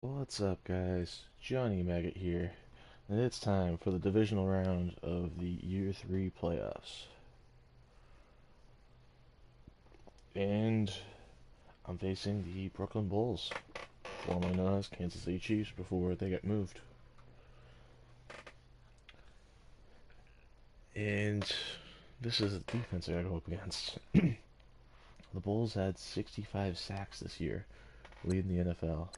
What's up, guys? Johnny Maggot here, and it's time for the divisional round of the Year 3 playoffs. And I'm facing the Brooklyn Bulls, formerly known as Kansas City Chiefs before they got moved. And this is the defense I gotta go up against. The Bulls had 65 sacks this year, leading the NFL.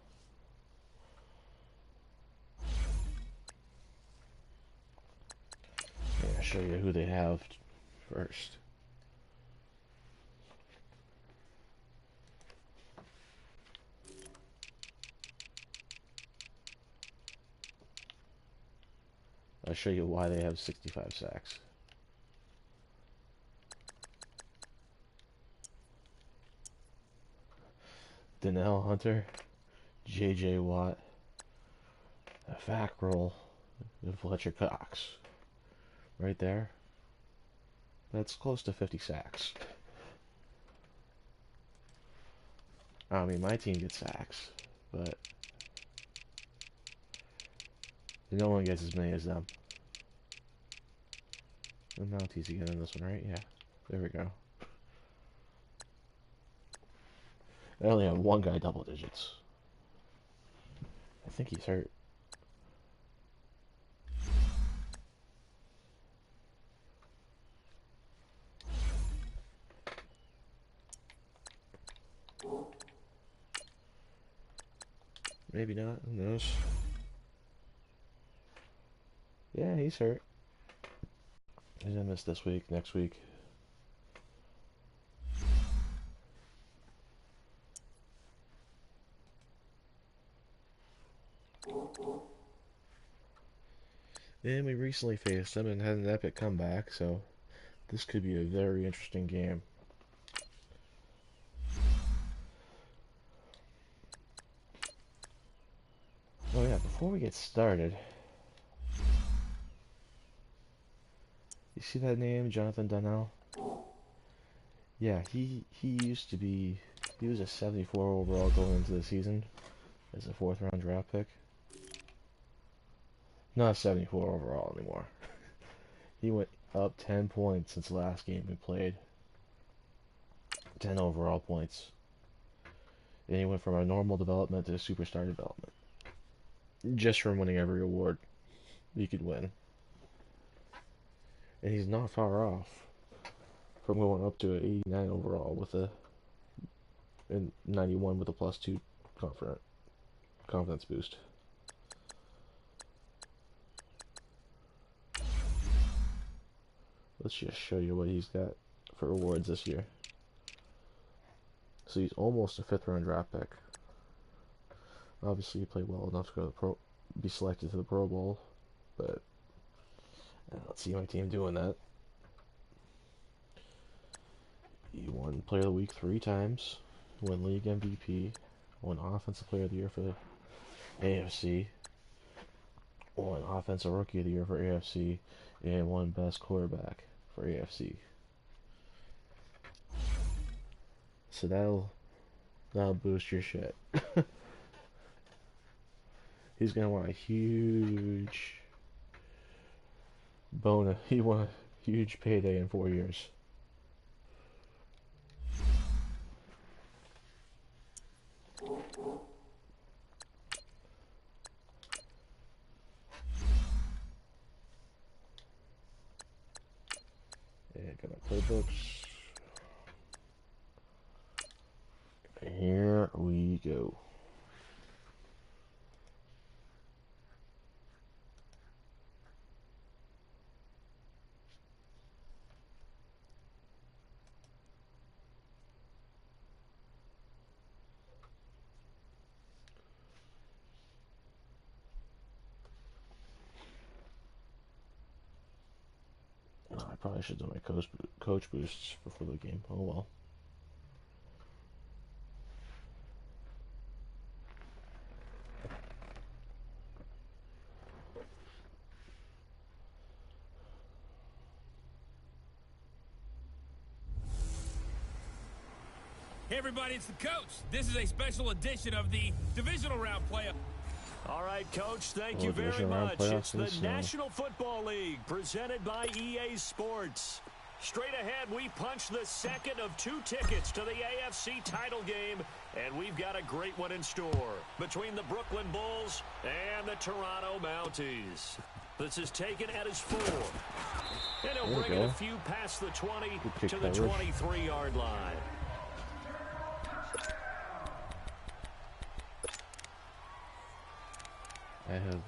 I'll show you who they have first. I'll show you why they have 65 sacks. Donnell Hunter, J.J. Watt, a fact roll of Fletcher Cox. Right there. That's close to 50 sacks. I mean, my team gets sacks, but no one gets as many as them. And now TC getting this one, right? Yeah. There we go. I only have one guy double digits. I think he's hurt. Maybe not. Who knows? Yeah, he's hurt. He's gonna miss this week, next week. And we recently faced him and had an epic comeback, so this could be a very interesting game. Oh yeah, before we get started, you see that name, Jonathan Donnell? Yeah, he used to be, he was a 74 overall going into the season as a fourth round draft pick. Not 74 overall anymore. He went up 10 points since the last game we played. 10 overall points. And he went from a normal development to a superstar development. Just from winning every award he could win. And he's not far off from going up to an 89 overall with a and 91 with a +2 confidence boost. Let's just show you what he's got for awards this year. So he's almost a fifth round draft pick. Obviously, he played well enough to go to be selected to the Pro Bowl, but I don't see my team doing that. He won Player of the Week 3 times, won League MVP, won Offensive Player of the Year for AFC, won Offensive Rookie of the Year for AFC, and won Best Quarterback for AFC. So that'll boost your shit. He's gonna want a huge bonus. He won a huge payday in 4 years. And got my playbooks. Here we go. Oh, I probably should do my coach boosts before the game. Oh well. Hey everybody, it's the coach. This is a special edition of the Divisional Round playoff. All right, Coach, thank you very much. It's the National Football League presented by EA Sports. Straight ahead, we punch the second of 2 tickets to the AFC title game, and we've got a great one in store between the Brooklyn Bulls and the Toronto Mounties. This is taken at his 4. And he'll bring it a few past the 20 to the 23-yard line. I have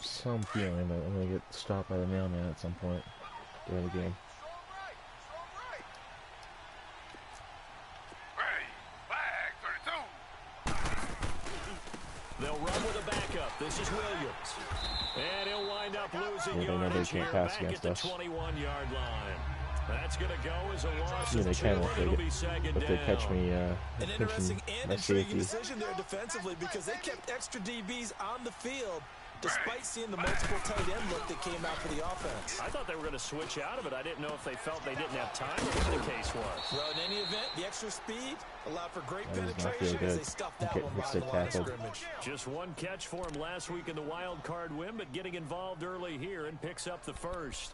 some feeling that I'm going to get stopped by the mailman at some point during the game. They'll run with a backup. This is Williams. And he'll wind up losing yardage here back at the 21-yard line. That's going to go as a loss of 2. It'll be second down. If they catch me, an interesting and intriguing decision there defensively because they kept extra DBs on the field despite seeing the multiple tight end look that came out for the offense. I thought they were going to switch out of it. I didn't know if they felt they didn't have time or what the case was. Well, in any event, the extra speed allowed for great penetration as they stuffed that one by the line of scrimmage. Just 1 catch for him last week in the wild card win, but getting involved early here and picks up the first.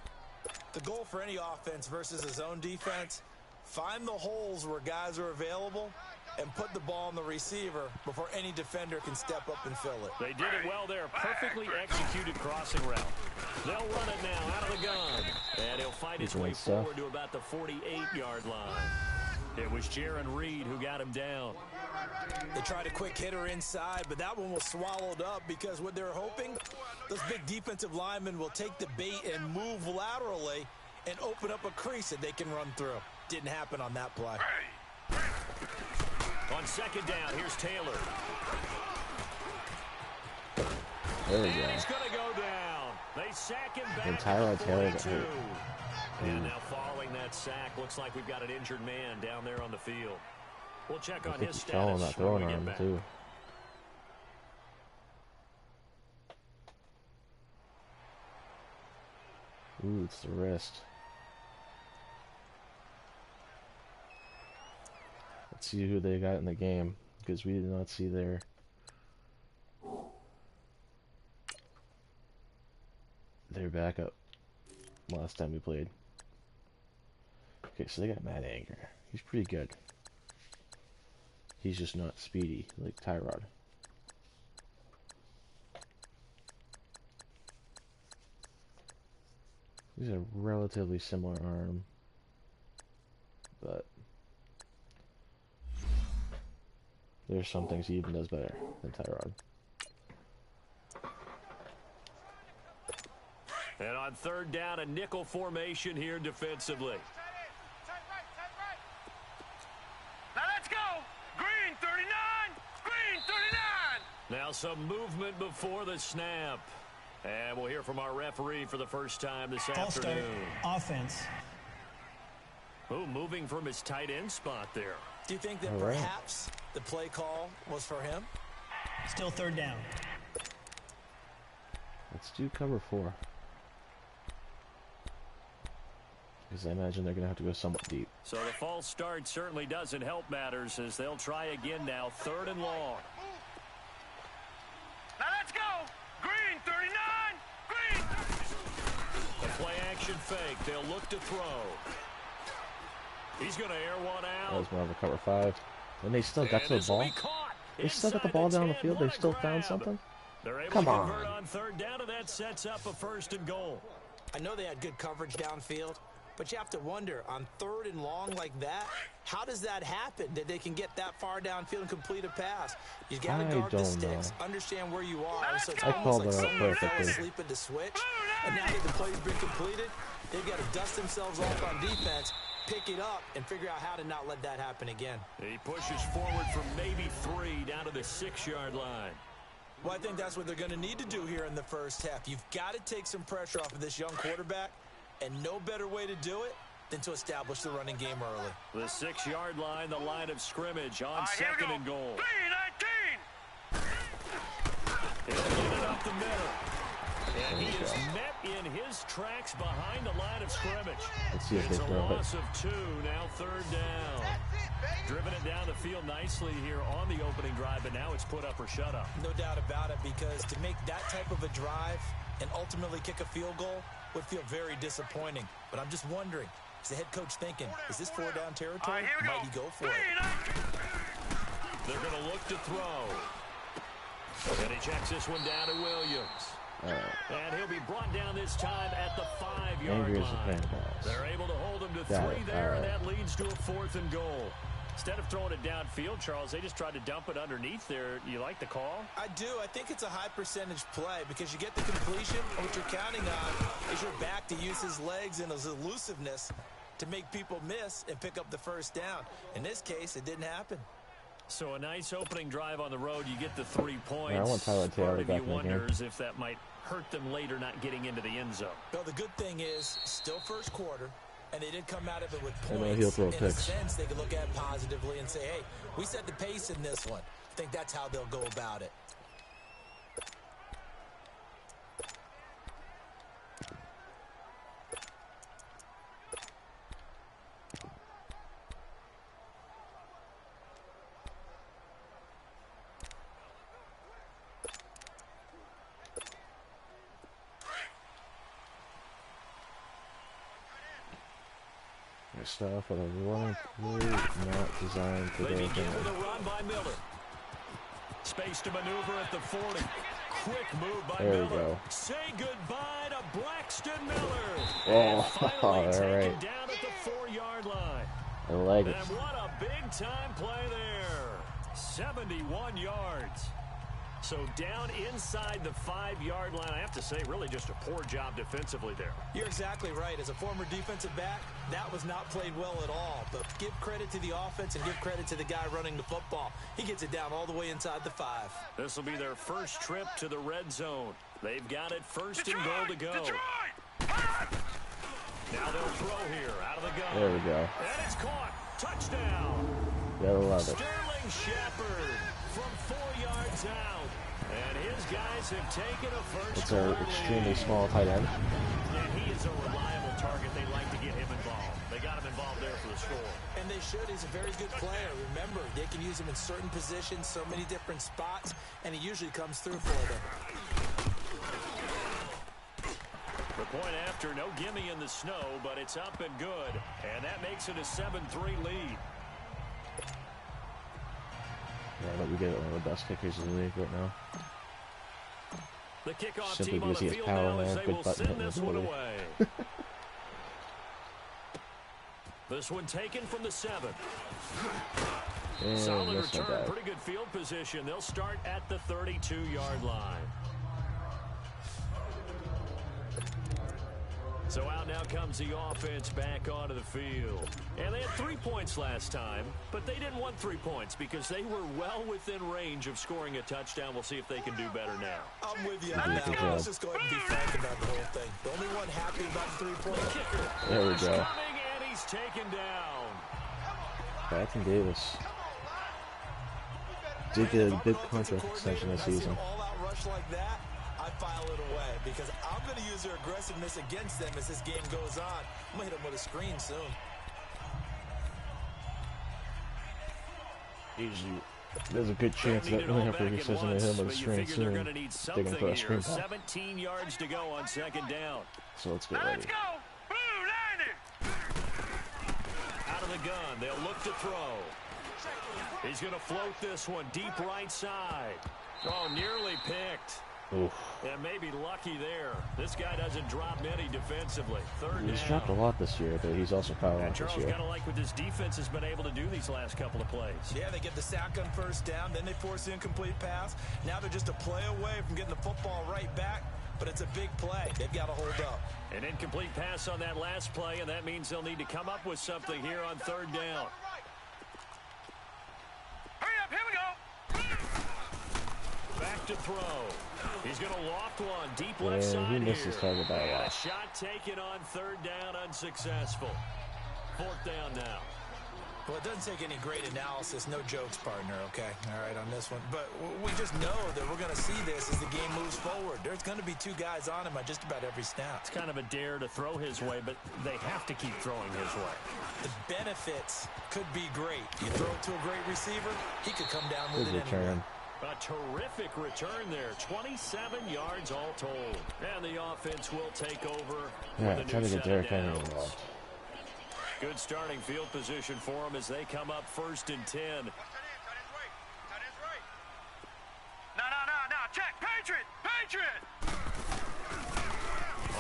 The goal for any offense versus a zone defense, find the holes where guys are available and put the ball on the receiver before any defender can step up and fill it. They did it well there. Perfectly executed crossing route. They'll run it now out of the gun. And he'll find his way forward to about the 48-yard line. It was Jaron Reed who got him down. They tried a quick hitter inside, but that one was swallowed up because what they're hoping, those big defensive linemen will take the bait and move laterally and open up a crease that they can run through. Didn't happen on that play. On second down, here's Taylor. There we go. And he's going to go down. They sack him back and Taylor at the 42. And now following that sack, looks like we've got an injured man down there on the field. We'll check on his status that when throwing we get arm back. too. Ooh, it's the wrist. Let's see who they got in the game, because we did not see their backup last time we played. Okay, so they got Matt Anger. He's pretty good. He's just not speedy like Tyrod. He's a relatively similar arm, but there's some things he even does better than Tyrod. And on third down, a nickel formation here defensively. Now let's go! Green 39! Green 39! Now some movement before the snap. And we'll hear from our referee for the first time this afternoon. Offense. Oh, moving from his tight end spot there. Do you think that perhaps the play call was for him? Still third down. Let's do cover 4. Because I imagine they're going to have to go somewhat deep. So the false start certainly doesn't help matters as they'll try again now. 3rd and long. Now let's go! Green 39! Green! A play action fake. They'll look to throw. He's going to air one out. That was more of a cover 5. And they still got to the ball. They still got the ball down the field. They still found something. They're able Come to on. convert on third down, and that sets up a 1st and goal. I know they had good coverage downfield, but you have to wonder, on 3rd and long like that, how does that happen that they can get that far downfield and complete a pass? You got to guard the sticks, understand where you are. So it's almost like someone fell asleep at the switch, and now that the play's been completed, they've got to dust themselves off on defense, pick it up, and figure out how to not let that happen again. He pushes forward from maybe 3 down to the 6-yard line. Well, I think that's what they're going to need to do here in the first half. You've got to take some pressure off of this young quarterback, and no better way to do it than to establish the running game early. The 6-yard line, the line of scrimmage on 2nd and goal. 3-19! He'll get it up the middle. And he is met in his tracks behind the line of scrimmage. Let's see if It's they a throw it. loss of 2, now 3rd down. Driven it down the field nicely here on the opening drive, but now it's put up or shut up. No doubt about it, because to make that type of a drive and ultimately kick a field goal would feel very disappointing. But I'm just wondering, is the head coach thinking, is this 4-down territory? Might he go for it? They're going to look to throw. And he checks this one down to Williams. And he'll be brought down this time at the 5-yard line. They're able to hold him to 3 there, and that leads to a 4th and goal. Instead of throwing it downfield, Charles, they just tried to dump it underneath there. You like the call? I do. I think it's a high percentage play because you get the completion, and what you're counting on is your back to use his legs and his elusiveness to make people miss and pick up the 1st down. In this case, it didn't happen. So a nice opening drive on the road. You get the 3 points. Yeah, I want Tyler Taylor Part of back you in the game. wonders if that might hurt them later not getting into the end zone. Well, the good thing is, still first quarter, and they did come out of it with I know points. he'll throw In a picks. sense, they could look at it positively and say, hey, we set the pace in this one. I think that's how they'll go about it. Stuff with a running play not designed for They their begin game. with a run by Miller. Space to maneuver at the 40. Quick move by There we Miller. go. Say goodbye to Braxton Miller. Oh, And finally all taken right. down at the 4-yard line. I like it. And what a big-time play there. 71 yards. So down inside the 5-yard line. I have to say, really just a poor job defensively there. You're exactly right. As a former defensive back, that was not played well at all. But give credit to the offense and give credit to the guy running the football. He gets it down all the way inside the 5. This will be their first trip to the red zone. They've got it 1st and goal to go. Now they'll throw here out of the gun. There we go. And it's caught. Touchdown. Gotta love it. Sterling Shepard from 4 yards out. And his guys have taken a first. It's our extremely small tight end. And he is a reliable target. They like to get him involved. They got him involved there for the score. And they should. He's a very good player. Remember, they can use him in certain positions, so many different spots, and he usually comes through for them. The point after, no gimme in the snow, but it's up and good. And that makes it a 7-3 lead. Yeah, but we get one of the best kickers in the league right now. The kickoff Simply team on because the he has field power now as and they good will button send hitting this one ability. away. This one taken from the 7. And Solid that's not return, bad. pretty good field position. They'll start at the 32-yard line. So out now comes the offense back onto the field. And they had 3 points last time, but they didn't want 3 points because they were well within range of scoring a touchdown. We'll see if they can do better now. I'm with you on that. Good Let's job. just go ahead and be frank about the whole thing. The only one happy about the 3-point kicker. There we go. Coming, and he's taken down. Braxton Davis did get a big contract extension this season. All-out rush like that, I file it away because I'm going to use their aggressiveness against them as this game goes on. I'm going to hit them with a screen soon. Usually, there's a good chance that we have to extension to him with a screen soon. They're going to put a screen back. 17 yards to go on 2nd down. So let's get Let's ready. go. Blue Niners. Out of the gun, they'll look to throw. He's going to float this one deep right side. Oh, nearly picked. Oof. And maybe lucky there. This guy doesn't drop many defensively. 3rd He's down. dropped a lot this year, but he's also power And this Charles year. kind of like what this defense has been able to do these last couple of plays. Yeah, they get the sack on 1st down, then they force the incomplete pass. Now they're just a play away from getting the football right back, but it's a big play. They've got to hold up. An incomplete pass on that last play, and that means they'll need to come up with something here on 3rd down. Hurry up. Here we go. Back to throw. He's going to loft one deep Yeah, left side he missed here. his target by a And a lot. shot taken on 3rd down, unsuccessful. 4th down now. Well, it doesn't take any great analysis, no jokes, partner, okay? All right, on this one. But we just know that we're going to see this as the game moves forward. There's going to be two guys on him on just about every snap. It's kind of a dare to throw his way, but they have to keep throwing his way. The benefits could be great. You throw it to a great receiver, he could come down with it anyway. A terrific return there. 27 yards all told. And the offense will take over with a new set of downs. Good starting field position for them as they come up 1st and 10. No. Check. Patriot.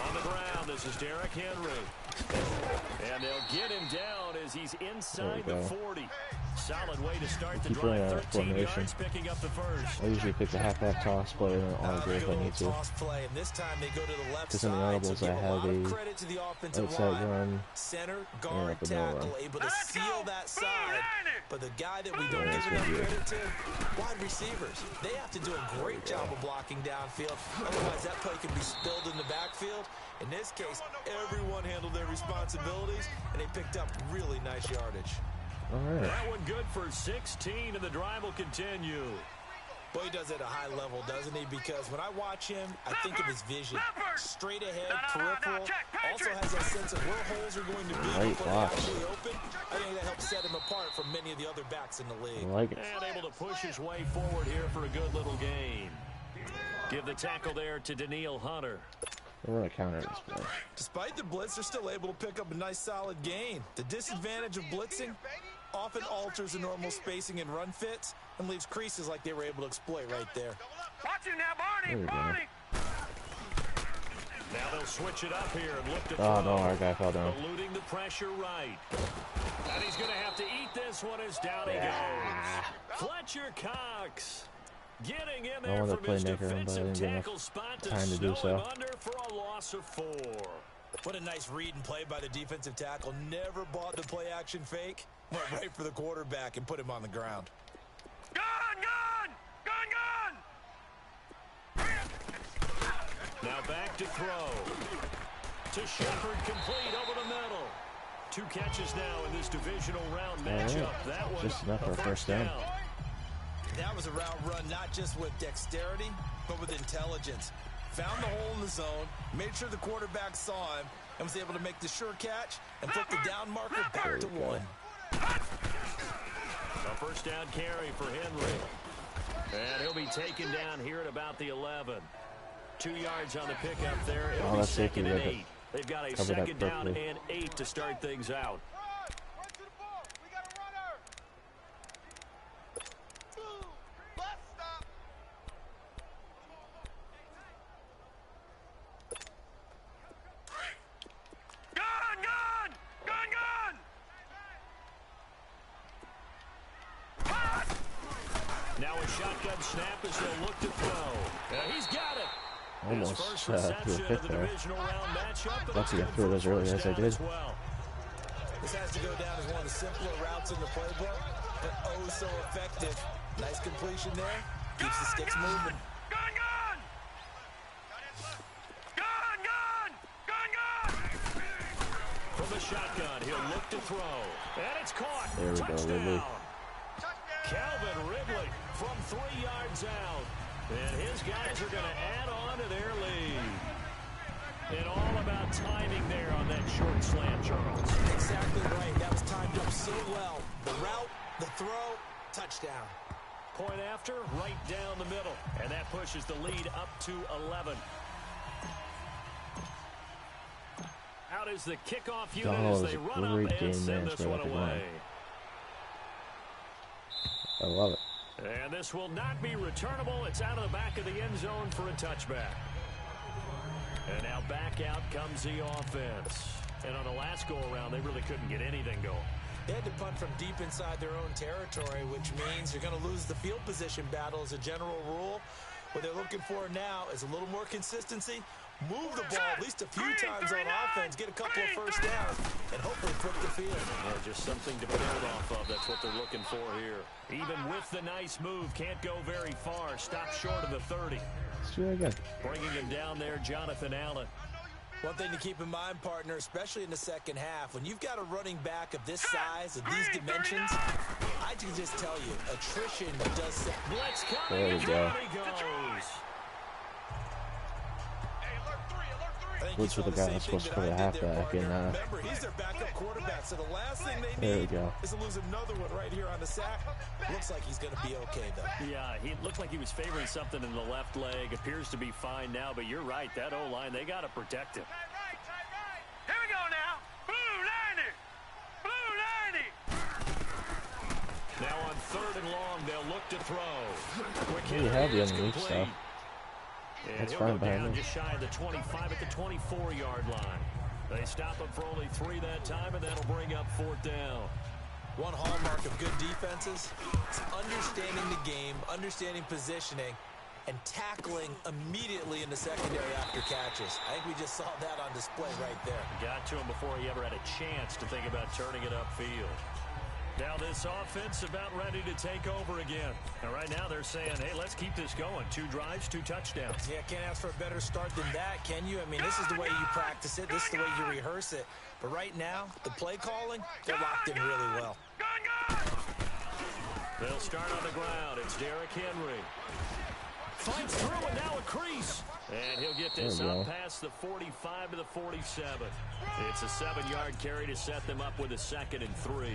On the ground, this is Derrick Henry. And they'll get him down as he's inside the 40. Solid way to start the drive. 13 yards, picking up the first. I usually pick the halfback toss play and all agree if I need to. Because in the audibles I have a outside run center guard tackle able to seal that side. But the guy that we don't give enough credit to, wide receivers, they have to do a great job of blocking downfield. Otherwise, that play can be spilled in the backfield. In this case, everyone handled their responsibilities, and they picked up really nice yardage. All right. That one good for 16, and the drive will continue. Boy, he does it at a high level, doesn't he? Because when I watch him, I think of his vision. Straight ahead, peripheral. Also has that sense of where holes are going to be before they actually open. I think that helps set him apart from many of the other backs in the league. I like it. And able to push his way forward here for a good little gain. Give the tackle there to Daniil Hunter. We're going to counter this play. Despite the blitz, they're still able to pick up a nice solid gain. The disadvantage of blitzing often alters the normal spacing and run fits and leaves creases like they were able to exploit right there. Watch you now, Barney. Now they'll switch it up here and look to throw. Oh, no, our guy fell down. Eluding the pressure right. And he's going to have to eat this one as down he goes. Fletcher Cox getting in there from his defensive tackle spot to snow him under for a loss of 4. What a nice read and play by the defensive tackle. Never bought the play action fake. Went right for the quarterback and put him on the ground. Gun! Now back to throw. To Shepard, complete over the middle. 2 catches now in this divisional round matchup. That one just enough for a first down. That was a route run not just with dexterity, but with intelligence. Found the hole in the zone, made sure the quarterback saw him, and was able to make the sure catch and flip the down marker back to 1. A first down carry for Henry. And he'll be taken down here at about the 11. 2 yards on the pickup there. It'll be 2nd and 8. They've got a 2nd down and 8 to start things out. Now a shotgun snap as they'll look to throw. He's got it. Almost threw a pick there. Lucky I threw it as early as I did. This has to go down as one of the simpler routes in the playbook, but oh so effective. Nice completion there. Keeps the sticks moving. From the shotgun, he'll look to throw. And it's caught. There we go, Ridley. Calvin Ridley from 3 yards out. And his guys are going to add on to their lead. And all about timing there on that short slant, Charles. Exactly right. That was timed up so well. The route, the throw, touchdown. Point after, right down the middle. And that pushes the lead up to 11. Out is the kickoff unit as they run up and send this one away. I love it. And this will not be returnable. It's out of the back of the end zone for a touchback. And now back out comes the offense. And on the last go-around, they really couldn't get anything going. They had to punt from deep inside their own territory, which means you're going to lose the field position battle as a general rule. What they're looking for now is a little more consistency. Move the ball at least a few times on offense, get a couple of first downs, and hopefully flip the field. Yeah, just something to build off of. That's what they're looking for here. Even with the nice move, can't go very far. Stop short of the 30. Let's do that again. Bringing him down there, Jonathan Allen. One thing to keep in mind, partner, especially in the second half, when you've got a running back of this size, of these dimensions, I can just tell you, attrition does set. Blitz coming. There we go. Blitz with the guy that's supposed to cover the halfback, and remember, he's their backup quarterback, so the last thing they need is to lose another one right here on the sack. Looks like he's going to be okay, though. Yeah, he looked like he was favoring something in the left leg. Appears to be fine now, but you're right. That O-line, they got to protect him. Here we go now. Blue 90. Now on 3rd and long, they'll look to throw. Quick you have the underneath stuff. And That's he'll fine go behind down me. just shy of the 25 at the 24-yard line. They stop him for only 3 that time, and that'll bring up 4th down. One hallmark of good defenses is understanding the game, understanding positioning, and tackling immediately in the secondary after catches. I think we just saw that on display right there. Got to him before he ever had a chance to think about turning it upfield. Now this offense about ready to take over again. And right now they're saying, hey, let's keep this going. 2 drives, 2 touchdowns. Yeah, can't ask for a better start than that, can you? I mean, this is the way you practice it. This is the way you rehearse it. But right now, the play calling, they're locked in really well. They'll start on the ground. It's Derrick Henry. Fights through, and now a crease. And he'll get this up past the 45 to the 47. It's a 7-yard carry to set them up with a 2nd and 3.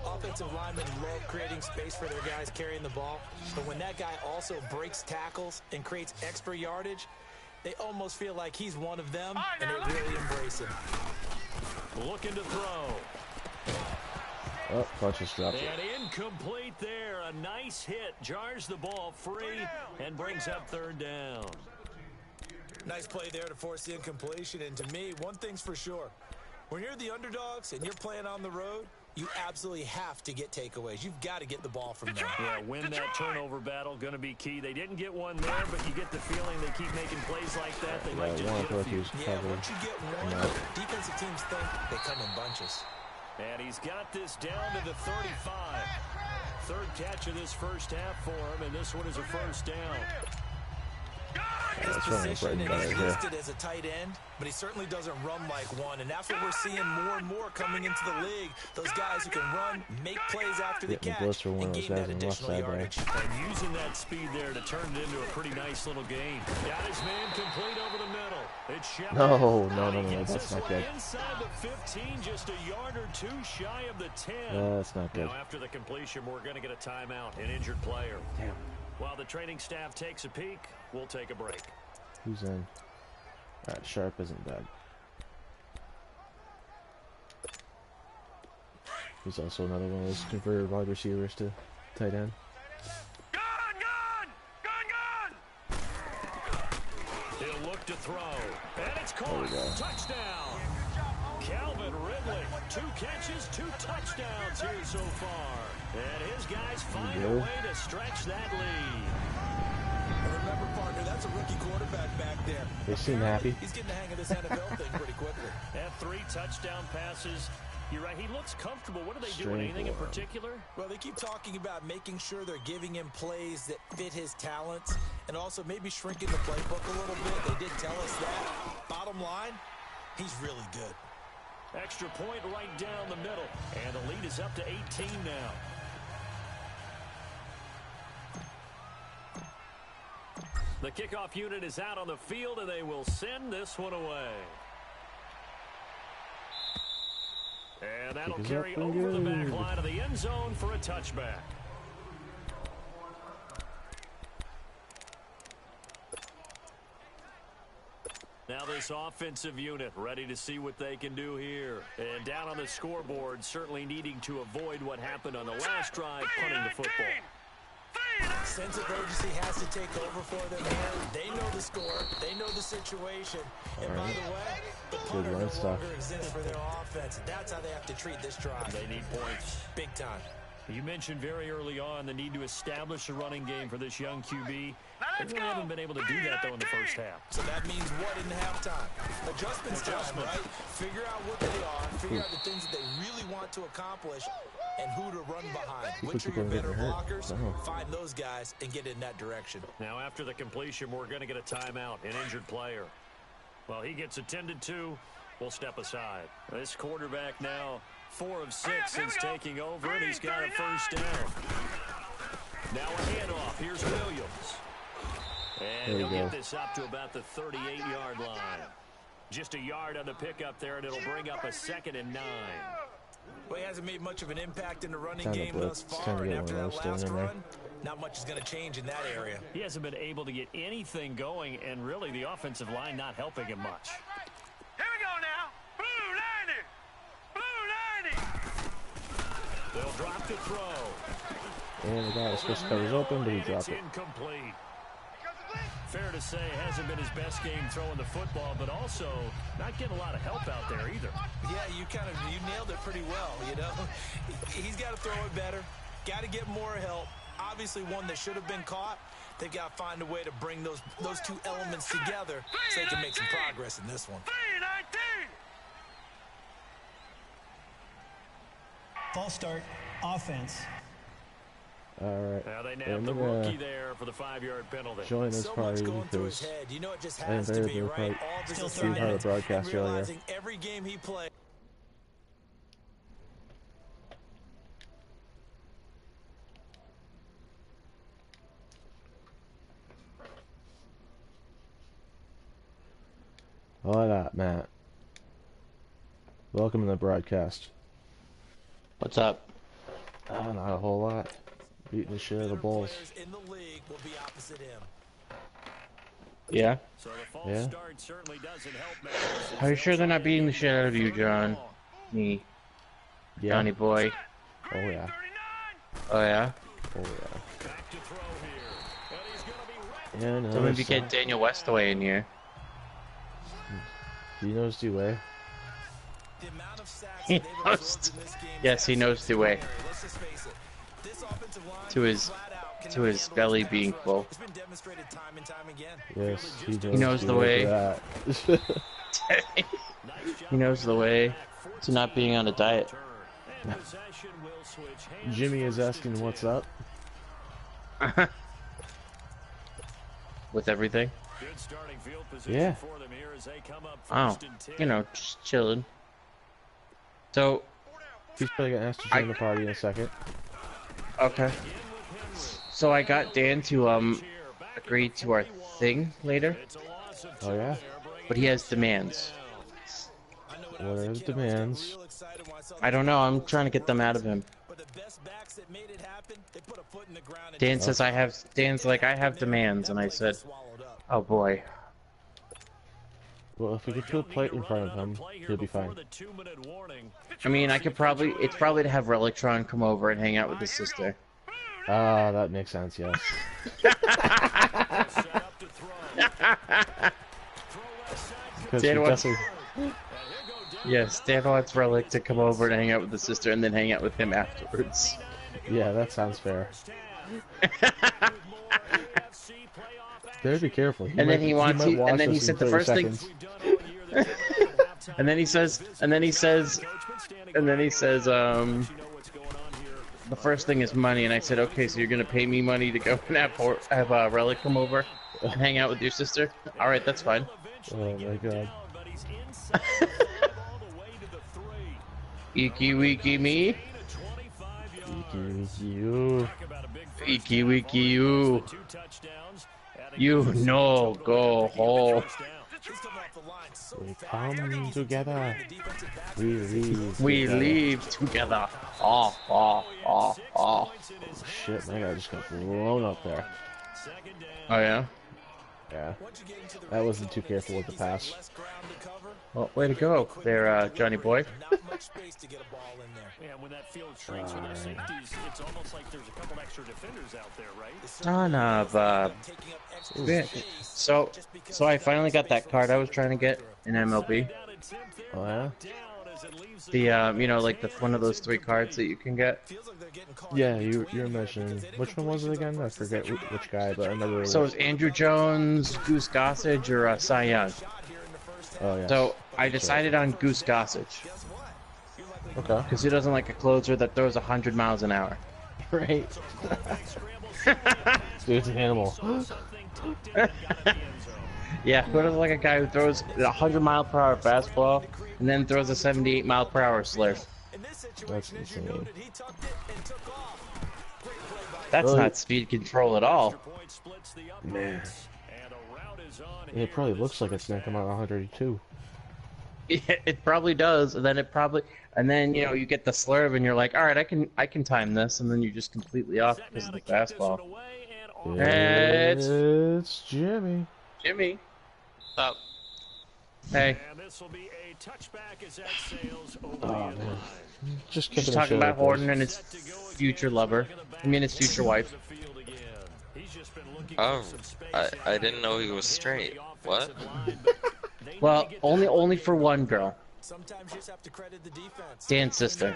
Offensive linemen love creating space for their guys carrying the ball. But when that guy also breaks tackles and creates extra yardage, they almost feel like he's one of them, and they really embrace him. Looking to throw. Oh, Funchess dropped it. And incomplete there. A nice hit. Jars the ball free and brings up 3rd down. Nice play there to force the incompletion. And to me, one thing's for sure. When you're the underdogs and you're playing on the road, you absolutely have to get takeaways. You've got to get the ball from them. Yeah, win that turnover battle, going to be key. They didn't get one there, but you get the feeling they keep making plays like that. They might just get a few. Yeah, once you get one, defensive teams think they come in bunches. And he's got this down to the 35. 3rd catch of this first half for him, and this one is a 1st down. His position, and he's listed as a tight end, but he certainly doesn't run like one, and that's what we're seeing more and more coming into the league. Those guys who can run, make plays after the catch, and gain that additional yardage. And using that speed there to turn it into a pretty nice little game. Got his man complete over the middle. It's Shepard. No, that's not good. Inside the 15, just a yard or 2 shy of the 10. That's not good. Now after the completion, we're going to get a timeout, an injured player. Damn. While the training staff takes a peek, we'll take a break. Who's in? Alright, Sharp isn't bad. He's also another one of those converted wide receivers to tight end. He'll look to throw. And it's caught. Touchdown. Calvin Ridley. 2 catches, 2 touchdowns here so far. And his guys find a way to stretch that lead. And remember, partner, that's a rookie quarterback back there. They seem happy. He's getting the hang of this NFL thing pretty quickly. And 3 touchdown passes. You're right, he looks comfortable. What are they doing? Anything in particular? Well, they keep talking about making sure they're giving him plays that fit his talents and also maybe shrinking the playbook a little bit. They did tell us that. Bottom line, he's really good. Extra point right down the middle. And the lead is up to 18 now. The kickoff unit is out on the field, and they will send this one away. And that'll carry over the back line of the end zone for a touchback. Now this offensive unit ready to see what they can do here. And down on the scoreboard, certainly needing to avoid what happened on the last drive, punting the football. Sense of urgency has to take over for them here. They know the score. They know the situation. And by the way, the punter no longer exists for their offense. And that's how they have to treat this drive. They need points. Big time. You mentioned very early on the need to establish a running game for this young QB. They really haven't been able to do that, though, in the first half. So that means what in halftime? Adjustments time, right? Figure out what they are. Figure out the things that they really want to accomplish and who to run behind. Which are your better blockers? Find those guys and get in that direction. Now, after the completion, we're going to get a timeout, an injured player. Well, he gets attended to. We'll step aside. This quarterback now 4 of 6 since taking over, and he's got a first down. Now a handoff. Here's Williams. And he'll get this up to about the 38-yard line. Just a yard on the pickup there, and it'll bring up a 2nd and 9. Well, he hasn't made much of an impact in the running game thus far, and after that last run, not much is going to change in that area. He hasn't been able to get anything going, and really the offensive line not helping him much. Here we go now. Blue 90. Blue 90. They'll drop to throw. And the guy was supposed to cut his open, but he dropped it. Incomplete. Fair to say, hasn't been his best game throwing the football, but also not getting a lot of help out there either. Yeah, you nailed it pretty well, you know. He's got to throw it better, got to get more help. Obviously one that should have been caught. They've got to find a way to bring those two elements together so they can make some progress in this one. False start, offense. All right. Now they nabbed the rookie there for the 5-yard penalty. Join this party because I invariably probably Steve heard a broadcast earlier. Every game he plays. What up, Matt? Welcome to the broadcast. What's up? Not a whole lot. Beating the shit out of the Bulls. In the league will be opposite him. Yeah? So the false Yeah. start certainly doesn't help matters. Are you sure they're not beating the shit out of you, John? Me. Yeah. Johnny boy. Oh yeah. Oh, yeah? Oh Back to throw here. And he's gonna be right. yeah. Yeah, no. So maybe get Daniel Westaway in here. He knows Dewey. The amount of sacks He that they've knows absorbed in this game Yes, he knows Dewey. Let's just face it. This offensive line To his flat out cannot to his handle belly this pass being rush. full. It's been demonstrated time and time again. Yes, He knows the Dewey way. for that. He knows the way to not being on a diet. And possession will switch hands. Jimmy is asking what's up. With everything. Good starting field position Yeah. for them here as they come up Oh, first and 10. you know, just chilling. So, He's probably gonna ask to join the party in a second. okay. So I got Dan to agree to our thing later, Oh yeah. but he has demands. What are the demands? I don't know. I'm trying to get them out of him. But the best backs that made it happen, they put a foot in the ground and Dan just says I have. Dan's like I have demands, and I said, swallowed up. oh boy. Well, if we could put a plate in front of him, he'll be fine. I mean, I could probably. It's probably to have Relictron come over and hang out with his sister. Ah, that makes sense. Yes. Because Dan wants. definitely. Yes, Dan wants Relic to come over and hang out with the sister, and then hang out with him afterwards. Yeah, that sounds fair. Better be careful. And then he wants. might watch And then he us in said the 30 first thing. seconds. And then he says. And then he says. And then he says. The first thing is money, and I said, okay, so you're gonna pay me money to go and have Relic come over and hang out with your sister? All right, that's fine. Oh my god. Eeky weeky me. You. Eeky weeky you. You no go home. We come together. We leave. We together. leave together. Oh. Oh shit, my guy just got blown up there. Oh yeah? Yeah. That wasn't too careful with the pass. Well, way to go there, Johnny boy. Not much space to get a ball in there. Yeah, when that field shrinks with their safeties, it's almost like there's a couple extra defenders out there, right? Son of a bitch. So I finally got that card I was trying to get in MLB. Oh yeah? The you know, like the one of those 3 cards that you can get. Yeah, you were mentioning. Which one was it again? I forget which guy, but I remember. So it was Andrew Jones, Goose Gossage, or Cy Young. Oh yeah. So I decided on Goose Gossage Okay. because he doesn't like a closer that throws 100 miles an hour. Right. Dude's an animal. Yeah, what is like a guy who throws a 100-mile-per-hour fastball and then throws a 78-mile-per-hour slurve? That's insane. That's Really? not speed control at all. Man. It probably looks like it's gonna come out 102. Yeah, it probably does, and then you know, you get the slurve, and you're like, all right, I can time this, and then you're just completely off because of the fastball. It's Jimmy. Jimmy, Stop. hey, Oh man. Just she's kicking the talking shit about out of Horton this. and his future lover. I mean, his future wife. Oh, I didn't know he was straight. What? Well, only for one girl. Sometimes you just have to credit the defense. Dan's sister.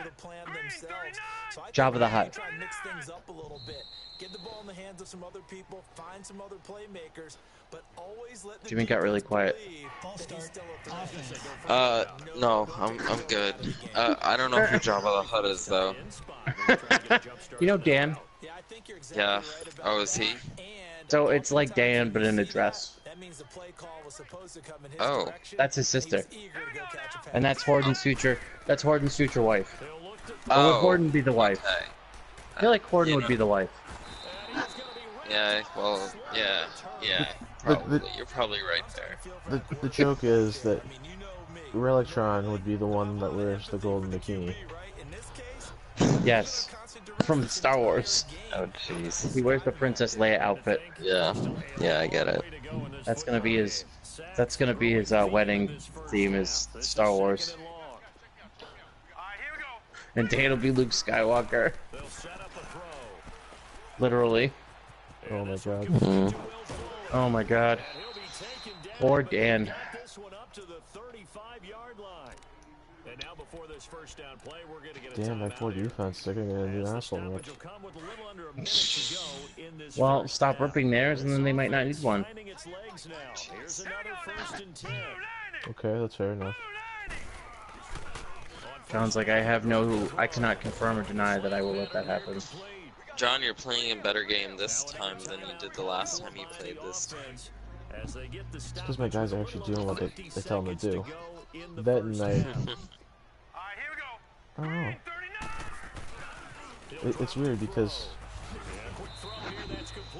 So Jabba the Hutt. try and mix things up a little bit. Get the ball in the hands of some other people, find some other playmakers, but always let the Jimmy got really quiet. False start. Offense. No, I'm good. I don't know who Jabba the Hutt is though. You know Dan? Yeah. Oh, is he? So it's like Dan, but in a dress. That means the play call was supposed to come in his Oh. direction. That's his sister. He's eager to go catch a pass. And that's Horton's future. That's Horton's future wife. Or Oh. would Horton be the wife? Okay. I feel like Horton You would know- be the wife. Yeah. Well. Yeah. Yeah. Probably. You're probably right there. The joke is that Relictron would be the one that wears the golden bikini. Yes. From Star Wars. Oh, jeez. He wears the Princess Leia outfit. Yeah. Yeah, I get it. That's gonna be his. That's gonna be his wedding theme is Star Wars. And Dan will be Luke Skywalker. Literally. Oh my god. Mm. Oh my god. Or Dan. Damn, that poor defense. They're gonna get a new asshole Rich. Well, stop ripping theirs, and then they might not need one. Okay, that's fair enough. Sounds like I cannot confirm or deny that I will let that happen. John, you're playing a better game this time than you did the last time you played this. It's because my guys are actually doing what they tell them to do. That and I don't know. It's weird because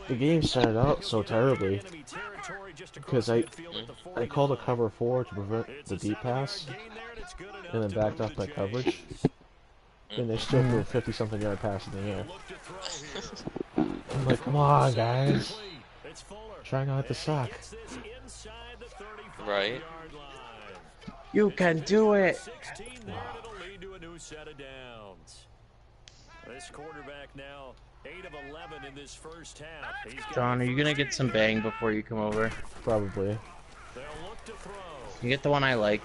the game started out so terribly because I called a cover 4 to prevent the deep pass and then backed off my coverage and they still threw a 50-something yard pass in the air. I'm like, come on guys, try not to suck. Right? You can do it! This quarterback now 8 of 11 in this first half. John, are you gonna get some bang before you come over? Probably. You get the one I like.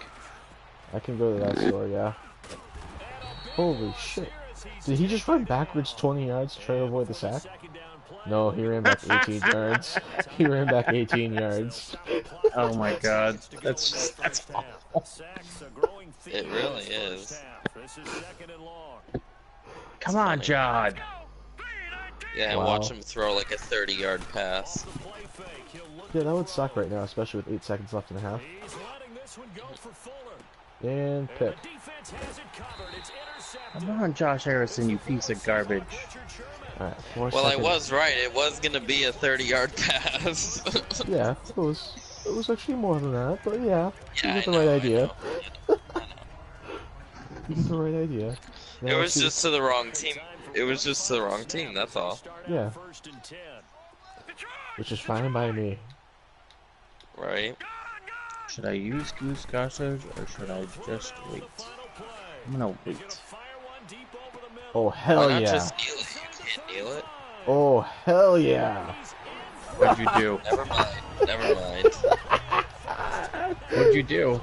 I can go to that store, yeah. Holy shit. Did he just run backwards 20 yards to try to avoid the sack? No, he ran back 18 yards. He ran back 18 yards. Oh my god. That's awful. It really is. Come on, John. Yeah, and Wow. watch him throw like a 30-yard pass. Yeah, that would suck right now, especially with 8 seconds left in the half. And pick. Come on, Josh Harrison, you piece of garbage. Alright, 4 Well, I seconds. was right. It was gonna be a 30-yard pass. Yeah, it was actually more than that, but yeah. Yeah, You get the I know, right I idea. know. You get the right idea. Now It let's was see- just to the wrong team. It was just to the wrong team, that's all. Yeah. Which is fine by me. Right? Should I use Goose Gossage or should I just wait? I'm gonna wait. Oh, Why hell not yeah. just kneel it? You can't kneel it? Oh, hell yeah. What'd you do? Never mind. Never mind. What'd you do?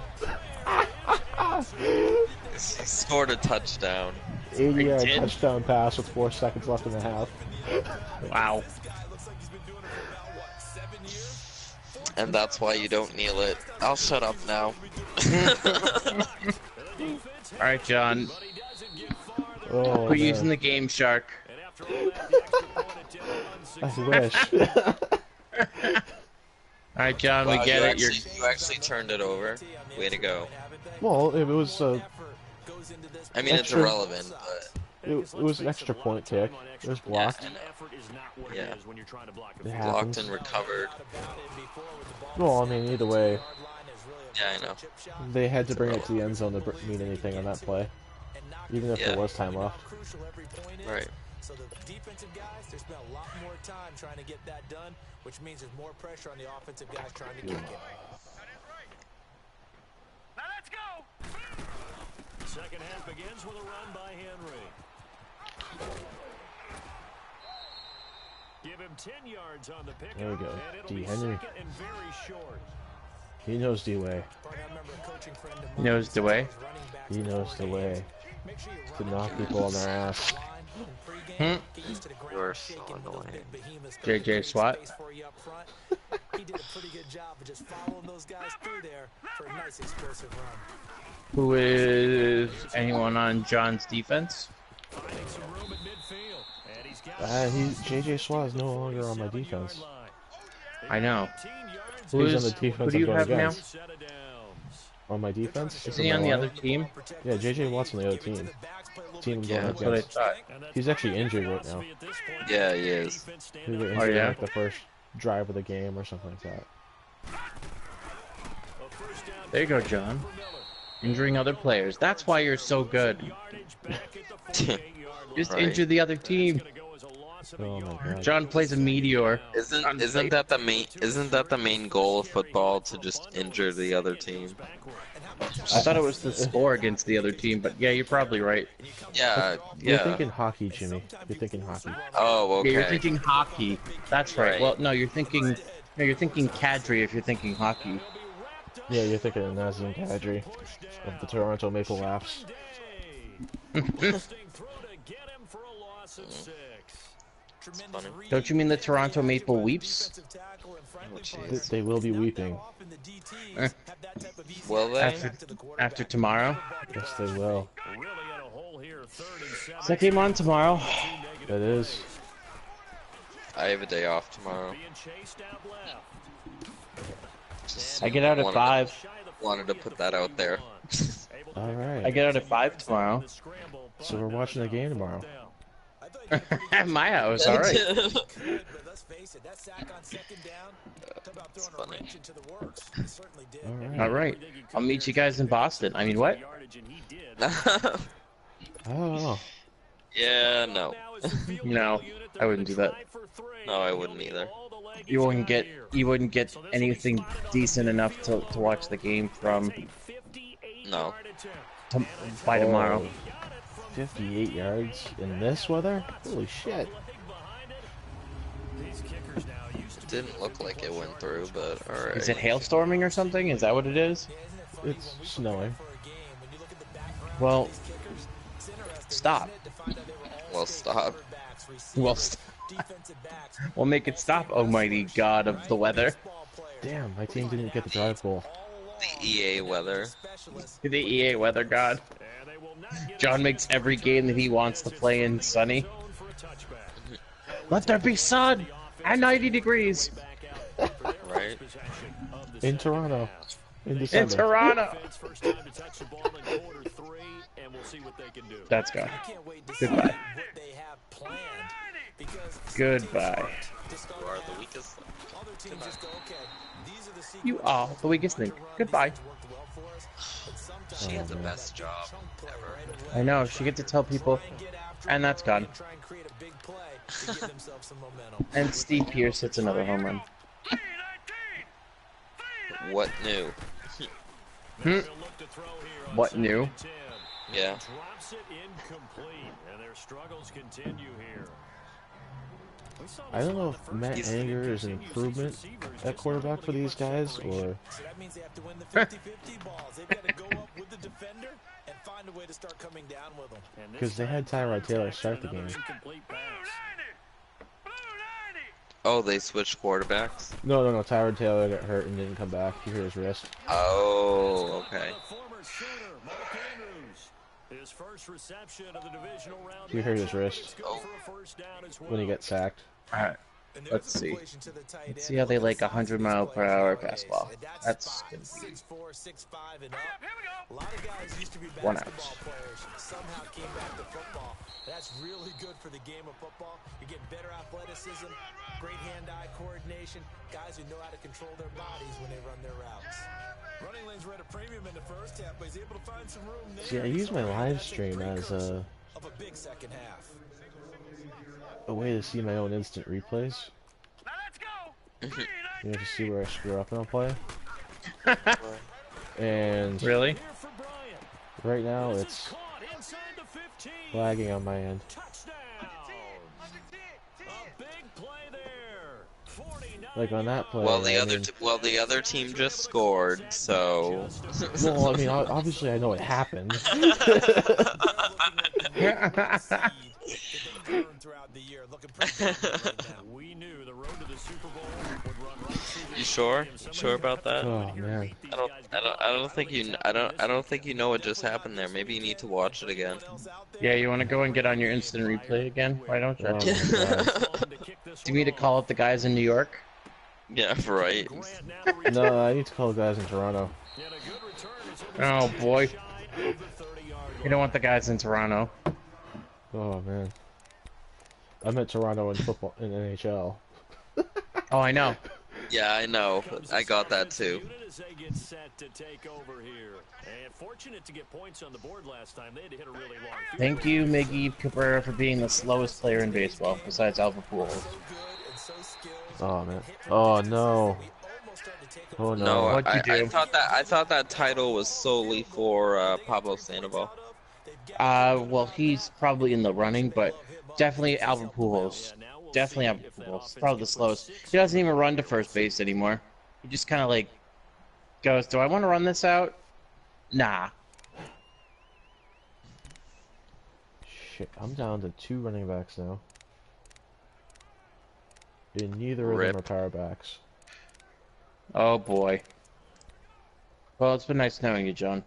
He scored a touchdown. 80-yard did? touchdown pass with 4 seconds left in the half. Wow. And that's why you don't kneel it. I'll shut up now. Alright, John. Oh, Quit man. using the Game Shark. I wish. All right, John, we Wow, get it. you actually turned it over. Way to go. Well, it was I mean, it's extra. irrelevant, but It was an extra point kick. It was blocked. yeah, It blocked happens. and recovered. Well, I mean, either way, Yeah, I know. they had to bring it to the end zone to mean anything on that play, even if there was time left. Right. So the defensive guys, they spent a lot more time trying to get that done, which means there's more pressure on the offensive guys trying to kick it. Now let's go. Second half begins with a run by Henry. Give him 10 yards on the pickup. There we go. And it'll D. be Henry. second and very short. He knows the way. He knows the way. He knows the way to knock people on their ass. You're so annoying. JJ SWAT. He did a pretty good job of just following those guys through there for a nice explosive run. Who is anyone on John's defense? Finding some room at midfield. And he's got JJ Swat is no longer on my defense. I know. He's on the defense Who do you I'm have going now? against. On my defense? Is he on the other team? Yeah, JJ Watt's on the other team. Team I'm going That's what I against. thought. He's actually injured right now. Yeah, he is. He got injured yeah? like the first drive of the game or something like that. There you go, John. Injuring other players. That's why you're so good. Just Right. injure the other team. Oh my god. John plays a meteor. Isn't that the main goal of football, to just injure the other team? I thought it was to score against the other team, but yeah, you're probably right. Yeah, You're yeah. thinking hockey, Jimmy. You're thinking hockey. Oh, Yeah, you're okay. thinking hockey. That's right. Right. Well, no, you're thinking cadre if you're thinking hockey. Yeah, you're thinking of Nazem Kadri of the Toronto Maple Leafs. Funny. Don't you mean the Toronto Maple Weeps? Oh, jeez. They will be weeping. Will they? After tomorrow? Yes, they will. Is that game on tomorrow? That is. I have a day off tomorrow. I get out at 5. Wanted to put that out there. All right. I get out at 5 tomorrow. So we're watching the game tomorrow. At my house, alright. It's funny. Alright. I'll meet you guys in Boston. I mean, what? I don't know. Yeah, no. No, I wouldn't do that. No, I wouldn't either. You wouldn't get anything decent enough to watch the game from No. by tomorrow. Oh, 58 yards in this weather? Holy shit. It didn't look like it went through, but alright. Is it hailstorming or something? Is that what it is? It's snowing. Well, stop. Well, stop. Well, we'll make it stop, almighty god of the weather. Damn, my team didn't get the drive goal. The EA weather. The EA weather god. John makes every game that he wants to play in sunny. Let there be sun and 90 degrees. Right? In Toronto. In In December. Toronto. That's gone. Goodbye. Goodbye. You are the weakest. You are the weakest link. Goodbye. She had the best job ever. I know, she gets to tell people, and that's gone. And Steve Pierce hits another home run. What new? What new? Yeah. I don't know if Matt Anger is an improvement at quarterback for these guys, or... Because they had Tyrod Taylor start the game. Oh, they switched quarterbacks? No, Tyrod Taylor got hurt and didn't come back. You hear his wrist. Oh, okay. You heard his wrist Oh. when he got sacked. Let's see. Let's see how they like 100-mile-per-hour fastball. That's gonna be 1 out. Somehow came back to football. That's really good for the game of football. You're getting better athleticism, great hand-eye coordination, guys who know how to control their bodies when they run their routes. Running lanes were at a premium in the first half, but he's able to find some room there. See, I use my live stream as of a big second half. a way to see my own instant replays. Now let's go. You know, to see where I screw up in a play. And Really? right now it's lagging on my end. Like on that play. Well, the other team just scored, so. Well, I mean, obviously I know it happened. You sure? Sure about that? Oh man. I don't think you know what just happened there. Maybe you need to watch it again. Yeah, you want to go and get on your instant replay again? Why don't you? Oh, my God. Do you need to call up the guys in New York? Yeah, right. No, I need to call the guys in Toronto. Oh boy. You don't want the guys in Toronto. Oh man. I meant Toronto in football in NHL. Oh, I know. Yeah, I know. I got that too. Thank you, Miggy Cabrera, for being the slowest player in baseball, besides Albert Pujols. Oh man. Oh no. Oh no. No, What'd you do? I thought that title was solely for Pablo Sandoval. Well, he's probably in the running, but definitely Albert Pujols. Definitely Albert Pujols. Probably the slowest. He doesn't even run to first base anymore. He just kind of like goes, "Do I want to run this out? Nah." Shit, I'm down to 2 running backs now. And neither of Rip. them are power backs. Oh boy. Well, it's been nice knowing you, John.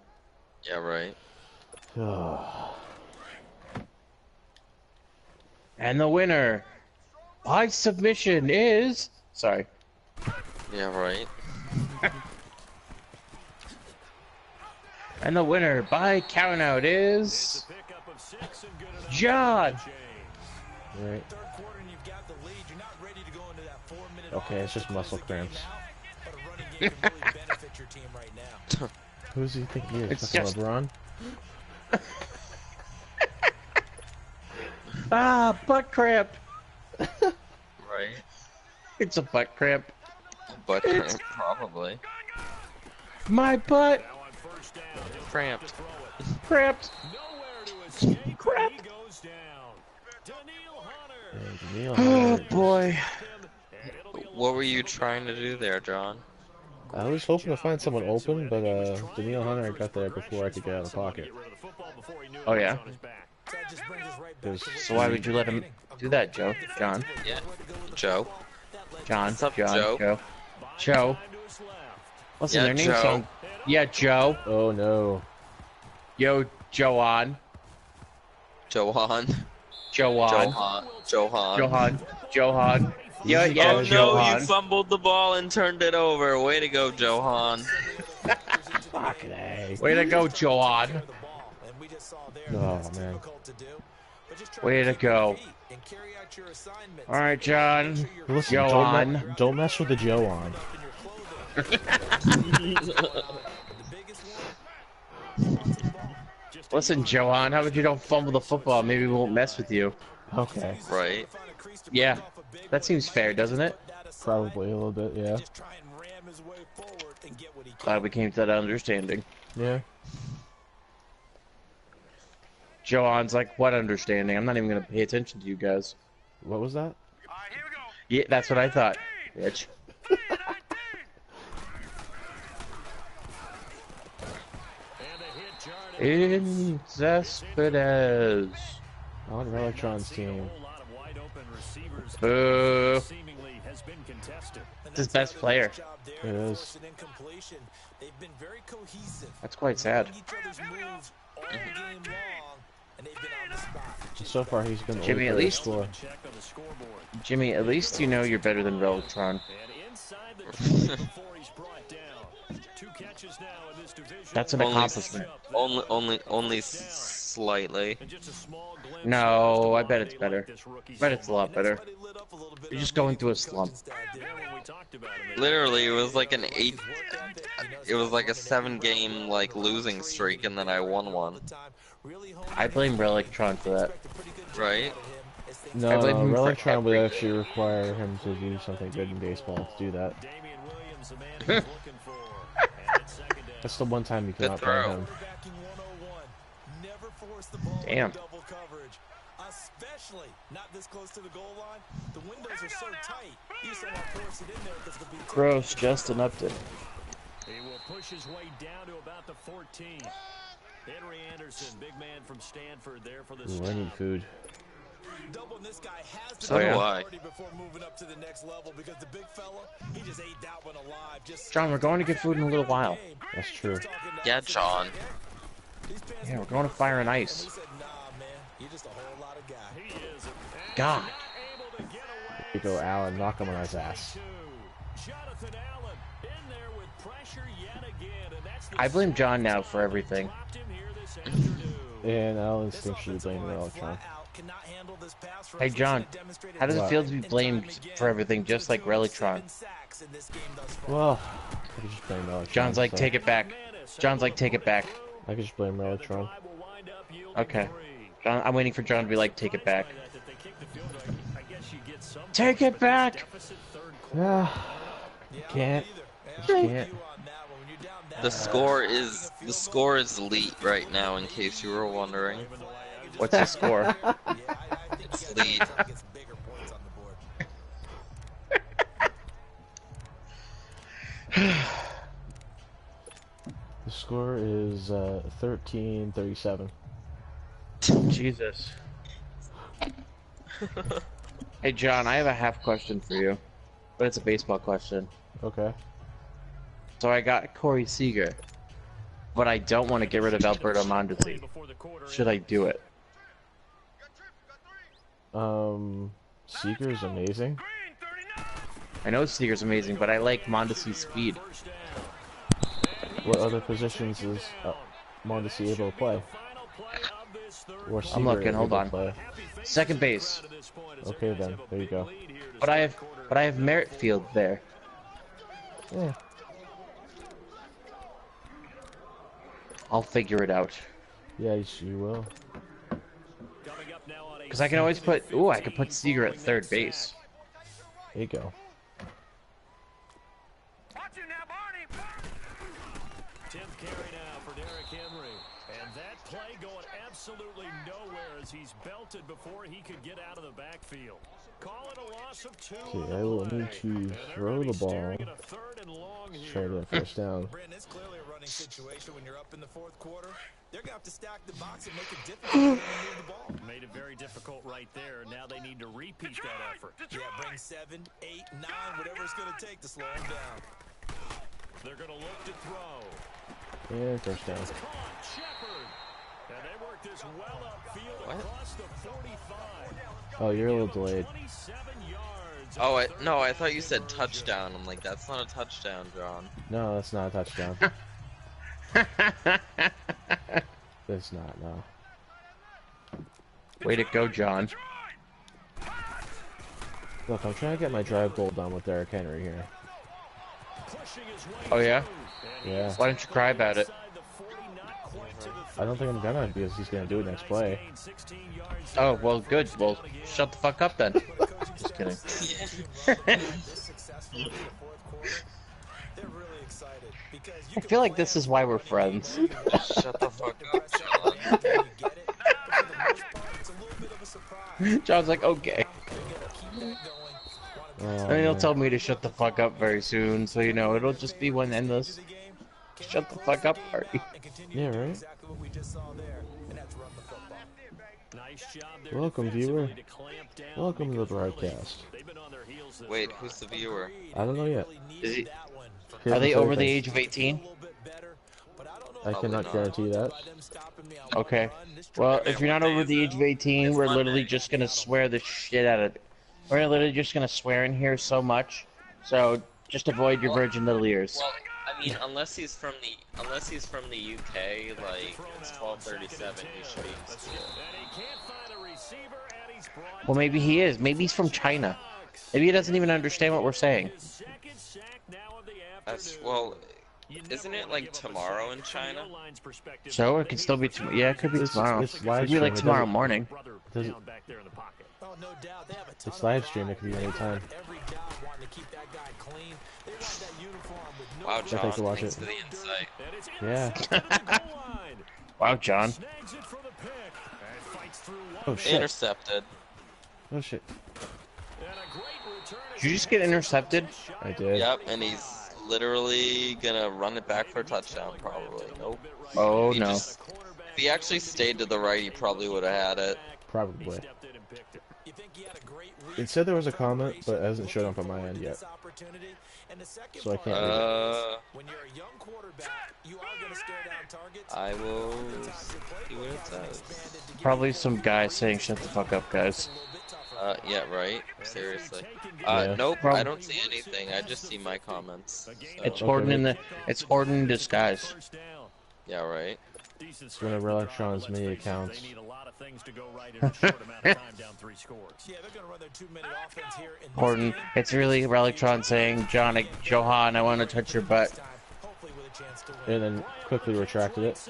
Yeah, right. And the winner by submission is... Sorry. Yeah, right. And the winner by countout is... John! Right. Okay, it's just muscle cramps. Who does he think he is? It's Fucking just- LeBron? Ah, butt cramp! Right. It's a butt cramp. But probably. My butt! Cramped. Cramped! Crap! Oh boy. What were you trying to do there, John? I was hoping to find someone open, but Daniil Hunter got there before I could get out of the pocket. Oh yeah? 'Cause So why would you let him do that, Joe? John? Yeah. Joe. John? What's up, John? Joe? Joe? Joe? Listen, Yeah, their name's Joe. song. Yeah, Joe. Oh no. Yo, Joan. Johan. Joan. Johan. Johan. Yeah, yeah, Oh no, Johan. you fumbled the ball and turned it over. Way to go, Johan. Fucking A. Way to go, Johan. Oh man. Way to go. Alright, John. Listen, Johan. don't mess with the Joe on. Listen, Johan, how about you don't fumble the football? Maybe we won't mess with you. Okay. Right. Yeah. That seems fair, doesn't it? Probably a little bit, yeah. Glad we came to that understanding. Yeah. Johan's like, what understanding? I'm not even going to pay attention to you guys. What was that? Yeah, that's what I thought, bitch. In Cespedes. On Relictron's team. Boo. It's his best player. It is. That's quite sad. So far, he's been Jimmy, at least score. Jimmy, at least you know you're better than Relictron. That's an accomplishment. Only slightly. No, I bet it's better. I bet it's a lot better. You're just going through a slump. Literally, it was like an 8. It was like a 7-game like losing streak, and then I won one. I blame Relictron for that. Right? No, Relictron would actually require him to do something good in baseball to do that. That's the one time you cannot blame him. Damn. Especially not this close to the goal line. The windows are so tight. You just don't want to force it in there because it'll be Gross, Justin Upton. He will push his way down to about the 14. Henry Anderson, big man from Stanford, there for the Ooh, I need food. This guy has to So do I. before moving up to the next level because the big fella, he just ate that one alive. John, we're going to get food in a little while. That's true. Yeah, John. Yeah, we're going to Fire and Ice. God. You go, Allen, knock him on his ass. I blame John now for everything. And Allen instinctually blame Relictron. Hey John, how does it feel to be blamed for everything just like Relictron? Well, I could just blame Relictron. John's like, take it back. John's like, take it back. I could just blame Relictron. Okay. John, I'm waiting for John to be like, take it back. Take it back! Yeah. Can't. I just can't. The score is elite right now, in case you were wondering. What's the score? It's lead. The score is 13-37. Jesus. Hey John, I have a half question for you, but it's a baseball question. Okay. So I got Corey Seager, but I don't want to get rid of Alberto Mondesi. Should I do it? Seager's amazing. I know Seager's amazing, but I like Mondesi's speed. What other positions is Mondesi able to play? Or I'm looking. Seager Hold able on. to play? Second base. Okay then, there you go. But I have Merrittfield there. Yeah. I'll figure it out. Yes, you will. Because I can always put. Ooh, I could put Seager at third base. There you go. Watch it now, Barney. 10th carry now for Derrick Henry. And that play going absolutely nowhere as he's belted before he could get out of the backfield. Call it a loss of 2. Okay, I will need to throw the ball. Try to get a first down. Brandon, it's clearly a running situation when you're up in the fourth quarter. They're going to have to stack the box and make it difficult to move the ball. Made it very difficult right there. Now they need to repeat that effort. Yeah, bring 7, 8, 9, whatever it's going to take to slow him down. They're going to look to throw. And first down. And they work this well upfield across the 45. Oh, you're a little delayed. Oh, no, I thought you said touchdown. I'm like, that's not a touchdown, John. No, that's not a touchdown. It's not, no. Way to go, John. Look, I'm trying to get my drive goal done with Derrick Henry here. Oh yeah? Yeah. Why don't you cry about it? I don't think I'm gonna because he's gonna do it next play. Oh, well, good. Well, shut the fuck up then. Just kidding. I feel like this is why we're friends. Shut the fuck up, John. John's like, okay. And he'll tell me to shut the fuck up very soon, so you know, it'll just be one endless shut the fuck up party. Yeah, right? Welcome, viewer. Welcome to the broadcast. Wait, who's the viewer? I don't know yet. Are they over the age of 18? I cannot guarantee that. Okay. Well, if you're not over the age of 18, we're literally just gonna swear the shit out of it. We're literally just gonna swear in here so much. So just avoid your virgin little ears. Well, I mean, unless he's from the UK, like it's 12:37, he should be in school. Well, maybe he is. Maybe he's from China. Maybe he doesn't even understand what we're saying. Well, isn't it like tomorrow in China? So it could still be tomorrow. Yeah, it could be tomorrow. It could be like tomorrow morning. It's live stream. It could be any time. Wow, John, I to watch thanks it. for the insight. Yeah. Wow, John. Oh shit. Intercepted. Oh shit. Did you just get intercepted? I did. Yep, and he's literally gonna run it back for a touchdown, probably. Nope. Oh no. If he actually stayed to the right, he probably would have had it. Probably. It said there was a comment, but it hasn't showed up on my end yet. So I can't read it. I will see what it says. Probably some guy saying shut the fuck up, guys. Yeah, right. Seriously. Yeah. Nope, I don't see anything. I just see my comments. So. It's Horden in disguise. Yeah, right. It's one of Electron's many accounts. Horden, it's really Relictron saying, Johan, I want to touch your butt. And then quickly retracted it.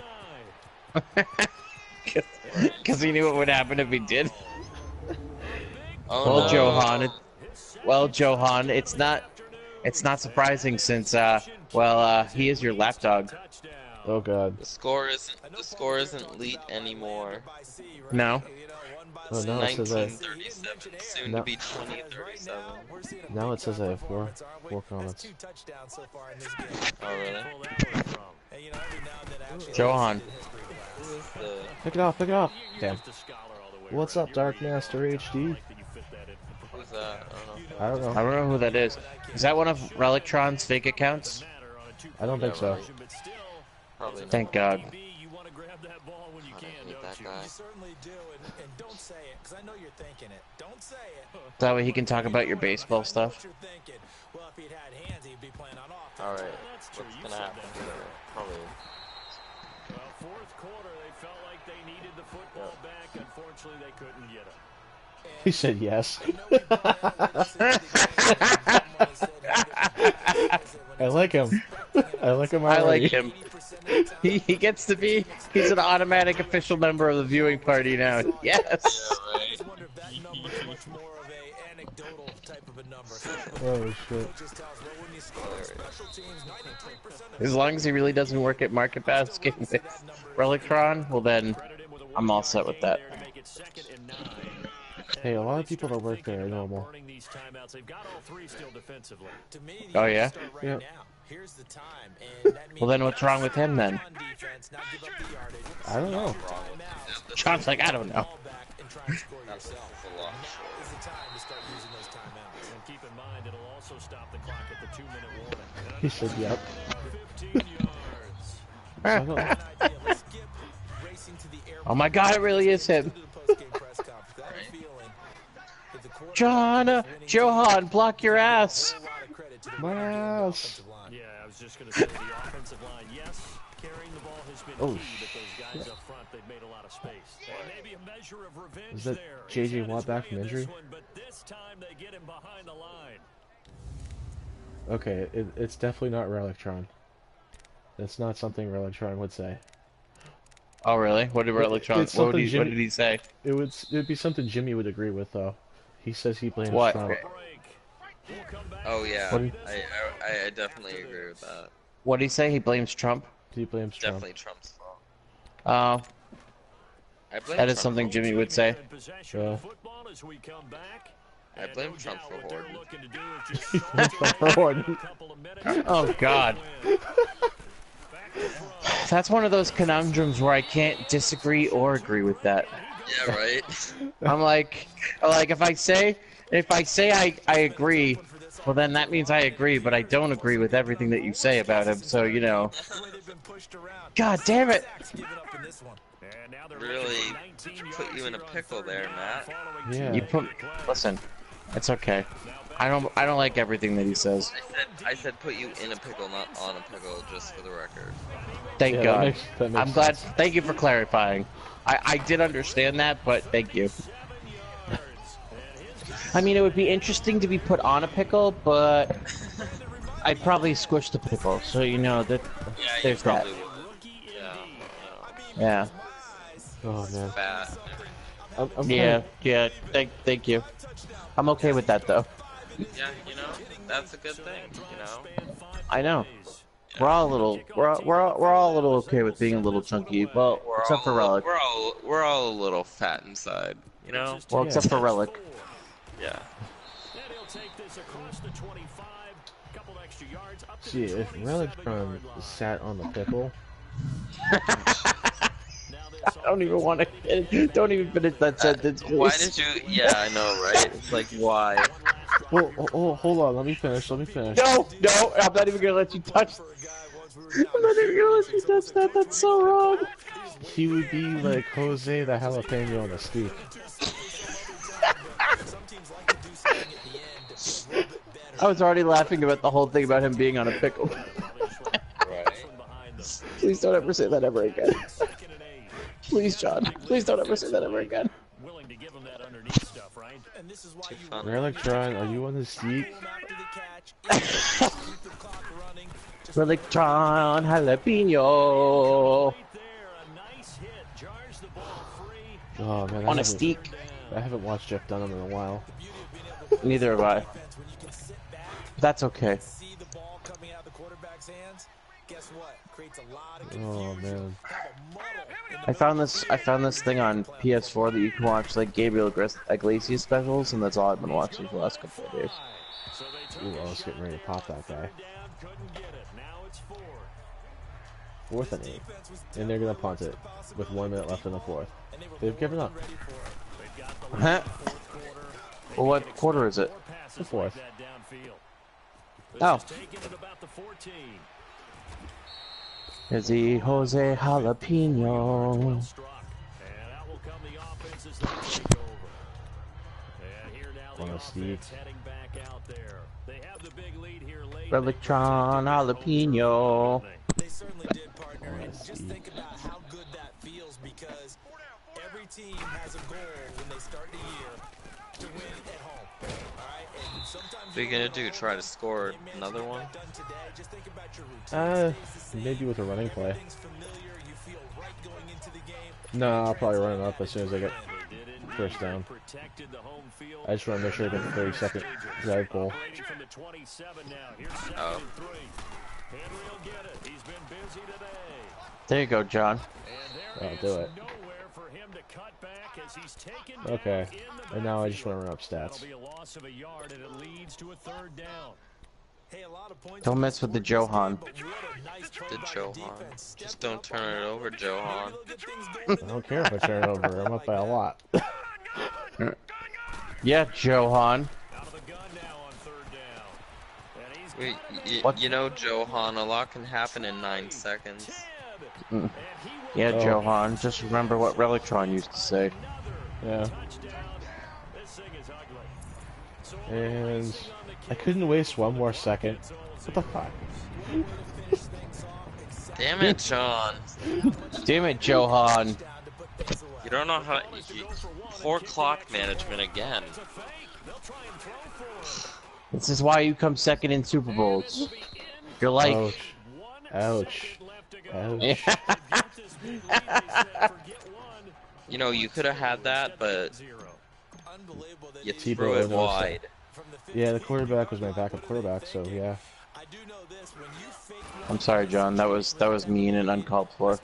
Because he knew what would happen if he did. Oh, Well, no. Johan, it's not surprising since, he is your lapdog. Oh god. The score isn't elite anymore. No. Oh, now it says I, 1937, soon No. to be 2037. now it says I have four comments. Oh really? Johan. Who is the... Pick it off, Damn. What's up, Dark Master HD? Who's that? I don't know. I don't know who that is. Is that one of Relictron's fake accounts? I don't think so. Probably not. Thank God. I hate that guy. That way he can talk about your baseball stuff. Alright, what's gonna happen here? Probably... Fourth quarter, they felt like they needed the football back. Unfortunately, they couldn't get it. He said yes. I like him. I like him already. I like him. He gets to be, he's an automatic official member of the viewing party now. Yes! Oh shit. As long as he really doesn't work at Market Basket with Relictron, well then, I'm all set with that. Hey, a lot of people that work there are normal. Oh yeah? Yeah. Well then what's wrong with him then? I don't know. John's like, I don't know. He said yep. Oh my god, it really is him. Johan, block your ass. My ass. Yeah, I was just going to say the offensive line, yes, carrying the ball has been Oh, key, but those guys up front, they've made a lot of space. And maybe a measure of revenge Is that there. JJ Watt back from injury? But this time they get him behind the line. Okay, it's definitely not Relictron. That's not something Relictron would say. Oh really? What did Relictron, It's what something did he say? It'd be something Jimmy would agree with though. He says he blames What? Trump. Oh yeah, What do you- I definitely agree with that. What did he say? He blames Trump? He blames Trump. Definitely Trump's fault. Oh, I blame that is Trump something for- Jimmy would say. Yeah. I blame Trump for hoarding. For Horden. Oh god. That's one of those conundrums where I can't disagree or agree with that. Yeah, right. I'm like if I say I agree, Well, then that means I agree, but I don't agree with everything that you say about him, so, you know. God damn it! Really put you in a pickle there, Matt. Yeah. Listen, it's okay. I don't like everything that he says. I said put you in a pickle, not on a pickle, just for the record. Thank God. That makes I'm glad. sense. Thank you for clarifying. I did understand that, but thank you. I mean, it would be interesting to be put on a pickle, but I'd probably squish the pickle, so you know that there's that. Yeah. Oh man. Fat. Yeah. Thank you. I'm okay with that though. Yeah, you know, that's a good thing. You know. I know. We're all a little okay with being a little chunky. Well, except for Relic. We're all a little fat inside. You know. Well, except for Relic. Yeah. See, if Relictron sat on the pickle. I don't even want to. Don't even finish that sentence. Please. Why did you? Yeah, I know, right? It's like why? Oh, hold on. Let me finish. No, I'm not even gonna let you touch. I'm not even gonna let you touch that. That's so wrong. He would be like Jose the jalapeno on a steak. I was already laughing about the whole thing about him being on a pickle. Right. Please don't ever say that ever again. Please, John. Please don't ever say that ever again. Relictron, are you on the seat? Relictron jalapeno. Oh man, On a steak. I haven't watched Jeff Dunham in a while. Neither have I. That's okay. Oh man. I found this thing on PS4 that you can watch like Gabriel Iglesias specials, and that's all I've been watching for the last couple of days. Ooh, I was getting ready to pop that guy. 4th and 8. And they're gonna punt it with 1 minute left in the 4th. They've given up. Huh? Well, what quarter is it? The 4th. Oh. Is he Jose Jalapeno? On a steak. Relictron Jalapeno. They certainly did, partner. And just think about how good that feels, because every team has a goal when they start the year to win at home. All right? And sometimes What are you gonna do? Try to score another one? Maybe with a running play. No, I'll probably run it up as soon as I get first down. I just want to make sure I get the 30-second drive goal. Oh. There you go, John. I'll do it. Okay. And now I just want to run up stats. Don't mess with the Johan. The Johan. Just don't turn it over, Johan. I don't care if I turn it over. I'm up by a lot. Yeah, Johan. Wait, you know, Johan, a lot can happen in 9 seconds. Yeah, Johan. Just remember what Relictron used to say. Yeah. And I couldn't waste 1 more second. What the fuck? Damn it, John. Damn it, Johan. You don't know how... Poor clock management again. This is why you come second in Super Bowls. You're like... Ouch. Ouch. Ouch. You know, you could have had that, but you threw it wide. Yeah, the quarterback was my backup quarterback, so yeah. I'm sorry, John. That was mean and uncalled for.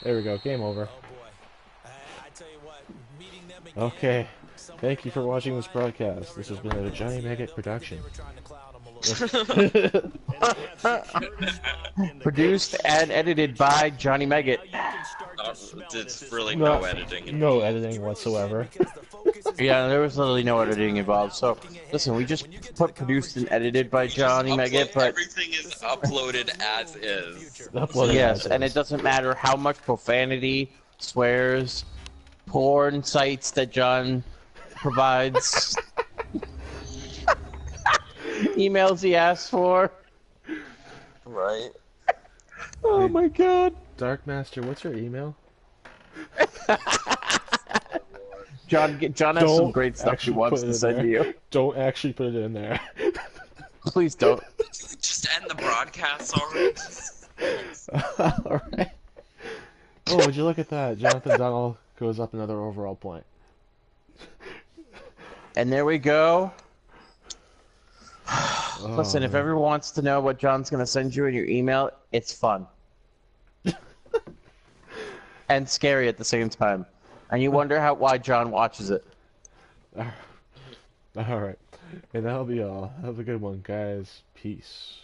There we go. Game over. Okay. Thank you for watching this broadcast. This has been a Johnny Maggot production. Produced and edited by Johnny Maggot. It's really no editing. No editing whatsoever. Yeah, there was literally no editing involved. So, listen, we just put produced and edited by John. You might get, but everything is uploaded as is. Uploaded yes, as and it is. doesn't matter how much profanity, swears, porn sites that John provides, emails he asks for. Right. Oh my God. Dark Master, what's your email? John has some great stuff he wants to send you. Don't actually put it in there. Please don't. Just end the broadcast already. Alright. Oh, would you look at that? Jonathan Donald goes up another overall point. And there we go. Oh, Listen, if man. everyone wants to know what John's going to send you in your email, it's fun. And scary at the same time. And you wonder why John watches it. Alright. And that'll be all. Have a good one, guys. Peace.